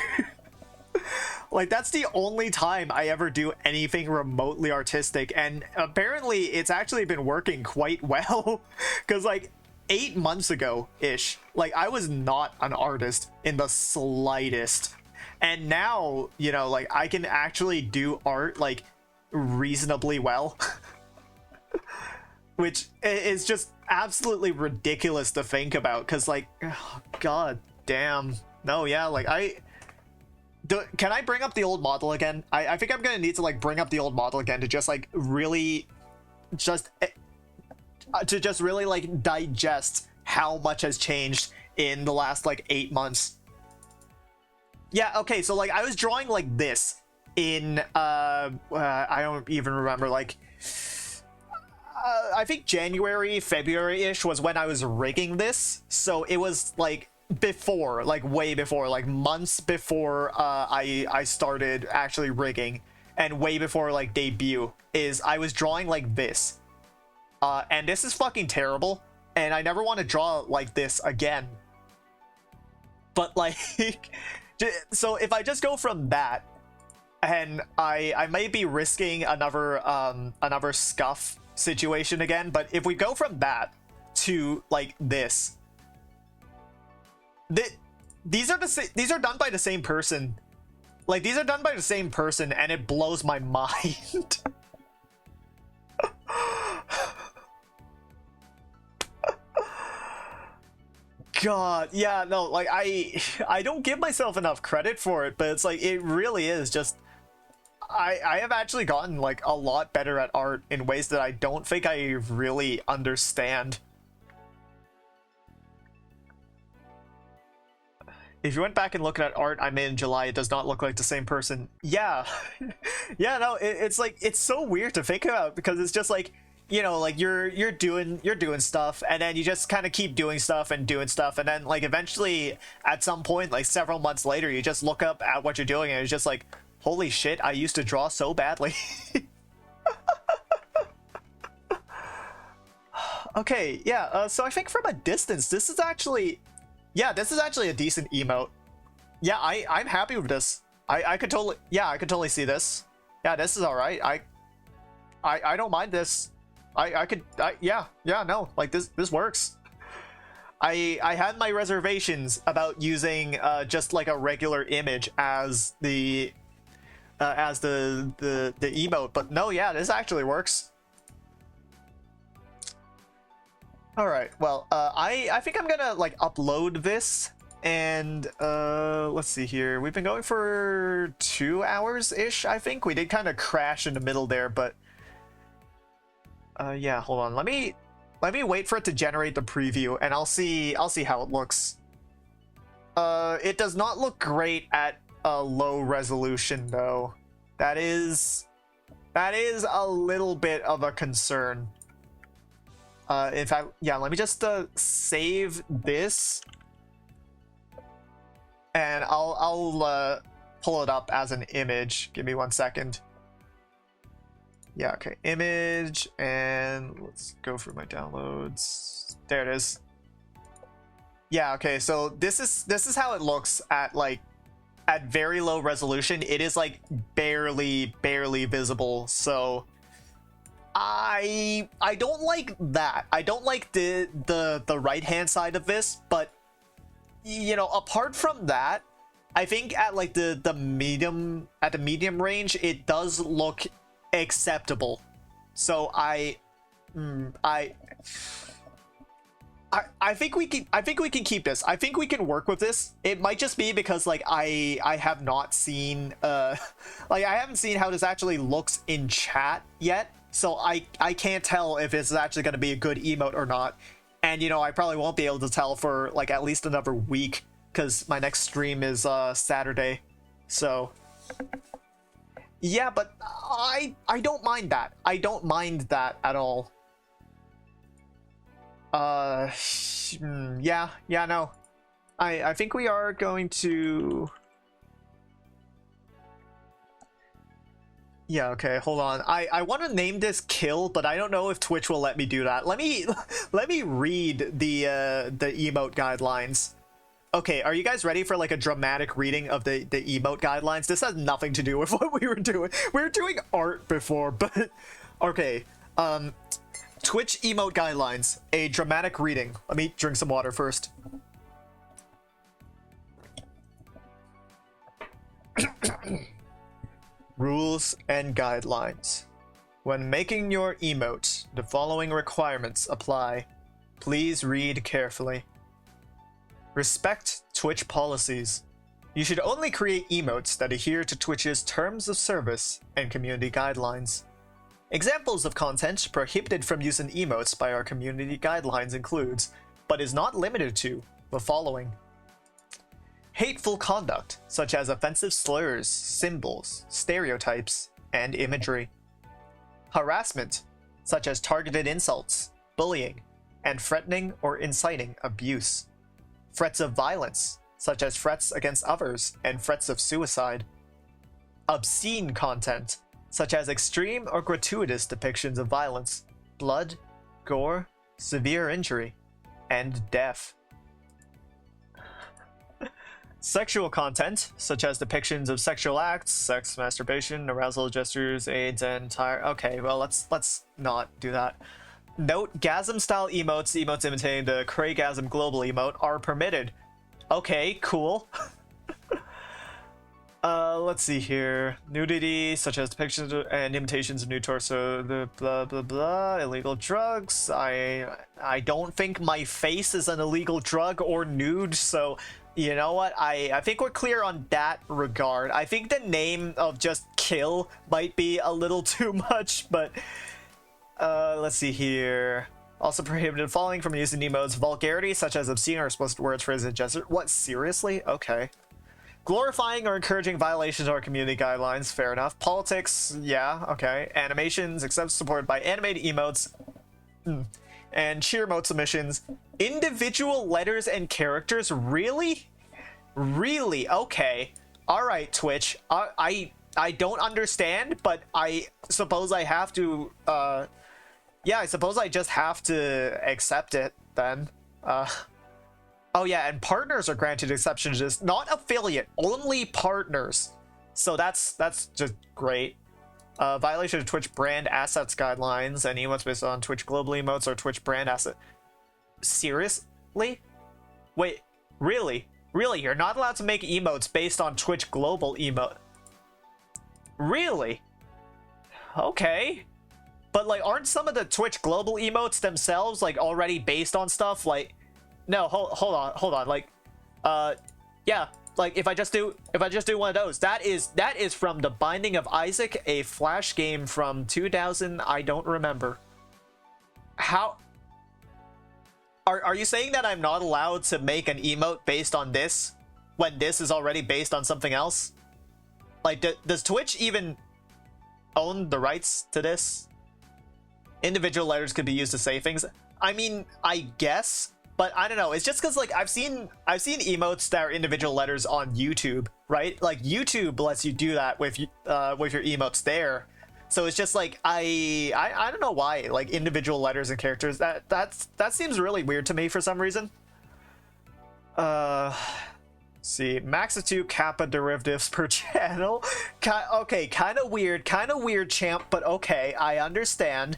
Like that's the only time I ever do anything remotely artistic, and apparently it's actually been working quite well because like 8 months ago ish, like I was not an artist in the slightest, and now you know like I can actually do art like reasonably well. Which is just absolutely ridiculous to think about because like oh, god damn, no, yeah, like can I bring up the old model again? I think I'm gonna need to like bring up the old model again to just like really just to just really like digest how much has changed in the last like 8 months. Yeah, okay, so like I was drawing like this in I don't even remember, like I think January, February-ish was when I was rigging this, so it was like before, like way before, like months before I started actually rigging, and way before like debut, is I was drawing like this, and this is fucking terrible, and I never want to draw like this again. But like so if I just go from that, and I may be risking another scuff situation again, but if we go from that to like this, these are done by the same person. Like these are done by the same person, and it blows my mind. God, yeah, no, like I don't give myself enough credit for it, but it's like it really is just I have actually gotten like a lot better at art in ways that I don't think I really understand. If you went back and looked at art I made in July, it does not look like the same person. Yeah. Yeah, no, it's like it's so weird to think about because it's just like, you know, like you're doing stuff, and then you just kind of keep doing stuff, and then like eventually at some point like several months later you just look up at what you're doing and it's just like, holy shit, I used to draw so badly. Okay, yeah, so I think from a distance this is actually, yeah, this is actually a decent emote. Yeah, I'm happy with this. I could totally, yeah, I could totally see this. Yeah, this is all right. I don't mind this. Yeah, no, like this works. I had my reservations about using just like a regular image as the emote, but no, yeah, this actually works. All right, well, I think I'm gonna like upload this, and let's see here. We've been going for 2 hours ish. I think we did kind of crash in the middle there, but yeah, hold on. Let me wait for it to generate the preview, and I'll see how it looks. It does not look great at a low resolution though. That is a little bit of a concern. In fact, yeah, let me just save this, and I'll pull it up as an image. Give me 1 second. Yeah, okay, image, and let's go through my downloads. There it is. Yeah, okay, so this is how it looks at like at very low resolution. It is like barely visible, so I don't like that. I don't like the right hand side of this, but you know, apart from that, I think at like the medium range it does look acceptable. So I think we can keep this. I think we can work with this. It might just be because like I have not seen like I haven't seen how this actually looks in chat yet. So I can't tell if it's actually going to be a good emote or not. And you know, I probably won't be able to tell for like at least another week cuz my next stream is Saturday. So yeah, but I don't mind that. I don't mind that at all. Yeah, no. I think we are going to... Yeah, okay, hold on. I want to name this Kill, but I don't know if Twitch will let me do that. Let me read the emote guidelines. Okay, are you guys ready for like a dramatic reading of the emote guidelines? This has nothing to do with what we were doing. We were doing art before, but okay. Twitch emote guidelines, a dramatic reading. Let me drink some water first. Rules and guidelines. When making your emote, the following requirements apply. Please read carefully. Respect Twitch policies. You should only create emotes that adhere to Twitch's terms of service and community guidelines. Examples of content prohibited from using emotes by our community guidelines includes, but is not limited to, the following. Hateful conduct, such as offensive slurs, symbols, stereotypes, and imagery. Harassment, such as targeted insults, bullying, and threatening or inciting abuse. Threats of violence, such as threats against others and threats of suicide. Obscene content, such as extreme or gratuitous depictions of violence, blood, gore, severe injury, and death. Sexual content, such as depictions of sexual acts, sex, masturbation, arousal gestures, aids, and tire. Okay, well, let's not do that. Note: Gasm-style emotes imitating the Craygasm global emote are permitted. Okay, cool. Let's see here. Nudity, such as depictions and imitations of nude torso, the blah blah blah. Illegal drugs. I don't think my face is an illegal drug or nude, so you know what? I think we're clear on that regard. I think the name of just Kill might be a little too much, but let's see here. Also prohibited following from using emotes. Vulgarity, such as obscene or explicit words, phrases, and gestures. What, seriously? Okay. Glorifying or encouraging violations of our community guidelines, fair enough. Politics, yeah, okay. Animations, except supported by animated emotes, and cheer emote submissions. Individual letters and characters, really? Really? Okay. Alright, Twitch. I don't understand, but I suppose I have to, yeah, I suppose I just have to accept it, then. Oh yeah, and partners are granted exceptions to this. Not affiliate, only partners. So that's just great. Violation of Twitch brand assets guidelines and emotes based on Twitch global emotes or Twitch brand asset. Seriously? Wait, really? Really? You're not allowed to make emotes based on Twitch global emote? Really? Okay. But like, aren't some of the Twitch global emotes themselves like already based on stuff like... No, hold on. Like, yeah, like if I just do one of those, that is from The Binding of Isaac, a Flash game from 2000. I don't remember. How? Are you saying that I'm not allowed to make an emote based on this when this is already based on something else? Like, does Twitch even own the rights to this? Individual letters could be used to say things. I mean, I guess. But I don't know, it's just because like I've seen emotes that are individual letters on YouTube, right? Like YouTube lets you do that with your emotes there. So it's just like I don't know why, like individual letters and characters, that seems really weird to me for some reason. See, max of 2 kappa derivatives per channel. Okay, kind of weird, champ, but okay, I understand.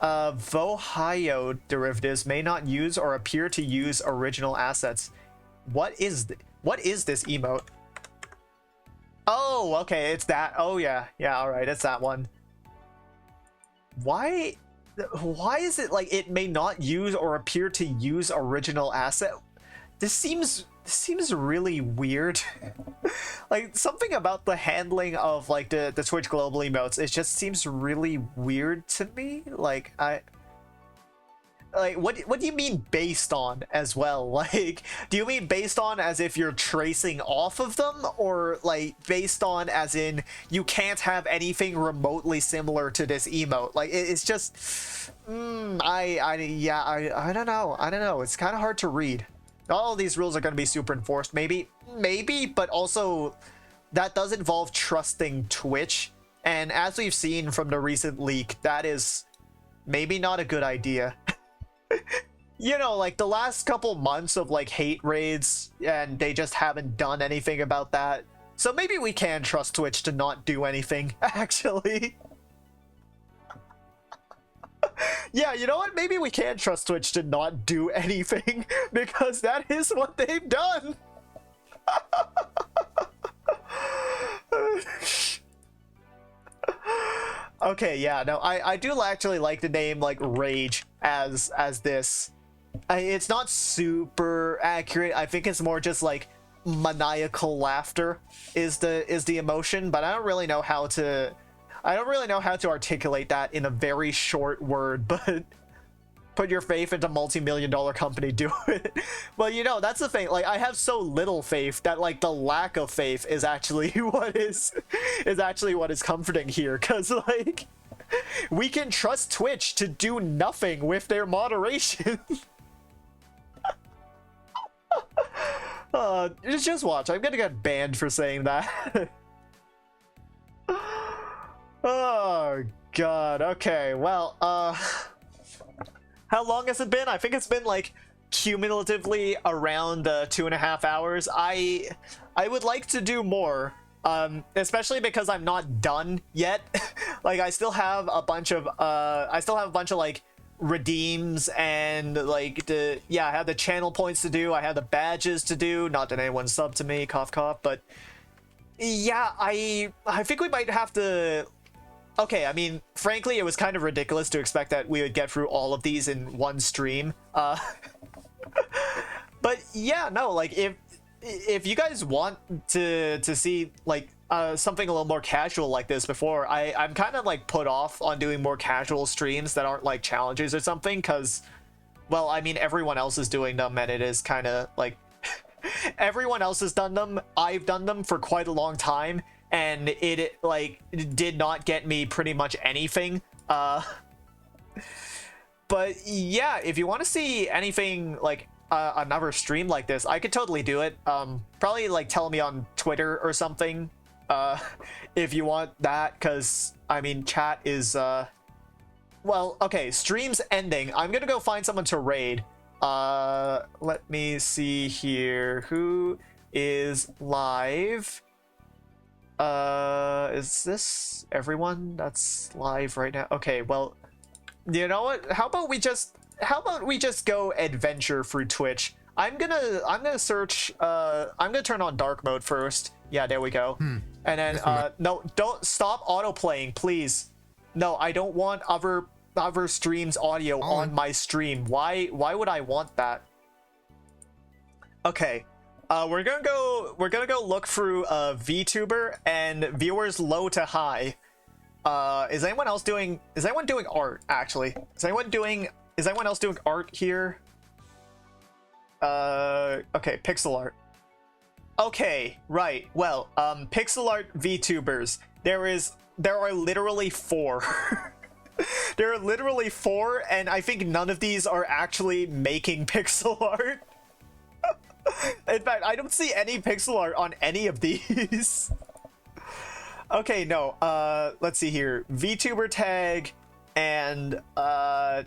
Vohio derivatives may not use or appear to use original assets. What is this emote? Oh, okay, it's that. Oh yeah, all right, it's that one. Why Why is it like it may not use or appear to use original asset? This seems really weird. Like something about the handling of like the Twitch global emotes, it just seems really weird to me. Like what do you mean based on as well? Like, do you mean based on as if you're tracing off of them, or like based on as in you can't have anything remotely similar to this emote? Like it's just I don't know, it's kind of hard to read. Not all these rules are going to be super enforced, maybe, but also that does involve trusting Twitch, and as we've seen from the recent leak, that is maybe not a good idea. You know, like the last couple months of like hate raids, and they just haven't done anything about that. So maybe we can trust Twitch to not do anything, actually. Yeah, you know what? Maybe we can trust Twitch to not do anything, because that is what they've done. Okay, yeah, no, I do actually like the name like Rage as this. It's not super accurate. I think it's more just like maniacal laughter is the emotion, but I don't really know how to articulate that in a very short word. But put your faith into multi-million-dollar company, do it. Well, you know, that's the thing. Like, I have so little faith that like the lack of faith is actually what is comforting here, because like we can trust Twitch to do nothing with their moderation. Just watch. I'm gonna get banned for saying that. Oh god. Okay, well, how long has it been? I think it's been like cumulatively around 2.5 hours. I would like to do more, especially because I'm not done yet. Like I still have a bunch of like redeems and like I have the channel points to do. I have the badges to do. Not that anyone subbed to me, cough cough, but yeah, I think we might have to. Okay, I mean, frankly, it was kind of ridiculous to expect that we would get through all of these in one stream. But yeah, no, like if you guys want to see like something a little more casual like this before, I'm kind of like put off on doing more casual streams that aren't like challenges or something, because, well, I mean, everyone else is doing them, and it is kind of like everyone else has done them. I've done them for quite a long time, and it did not get me pretty much anything. But yeah, if you want to see anything like another stream like this, I could totally do it. Probably like tell me on Twitter or something if you want that, because I mean, chat is well, okay, stream's ending. I'm gonna go find someone to raid. Let me see here, who is live. Is this everyone that's live right now? Okay, well, you know what? How about we just go adventure through Twitch? I'm gonna search. I'm gonna turn on dark mode first. Yeah, there we go. And then no, don't stop autoplaying, please. No, I don't want other streams audio on my stream. Why would I want that? Okay. We're gonna go look through VTuber and viewers low to high. Is anyone doing art, actually? Is anyone else doing art here? Okay, pixel art. Okay, right. Well, pixel art VTubers. There are literally 4. There are literally 4, and I think none of these are actually making pixel art. In fact, I don't see any pixel art on any of these. Okay, no. Let's see here. VTuber tag, and I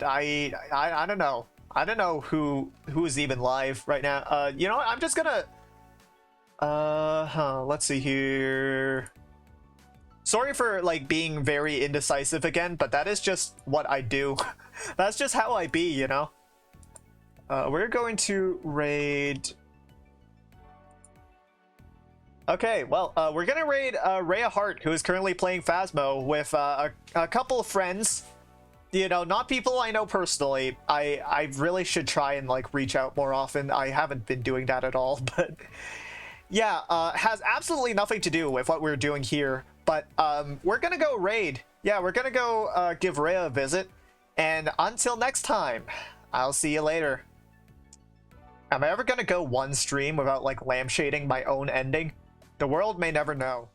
don't know. I don't know who's even live right now. You know what? I'm just gonna. Let's see here. Sorry for like being very indecisive again, but that is just what I do. That's just how I be, you know. We're going to raid. Okay, well, we're gonna raid Rhea Hart, who is currently playing Phasmo with a couple of friends. you know, not people I know personally. I really should try and like reach out more often. I haven't been doing that at all, but yeah, has absolutely nothing to do with what we're doing here. But we're gonna go raid. Yeah, we're gonna go give Rhea a visit. And until next time, I'll see you later. Am I ever gonna go one stream without like lampshading my own ending? The world may never know.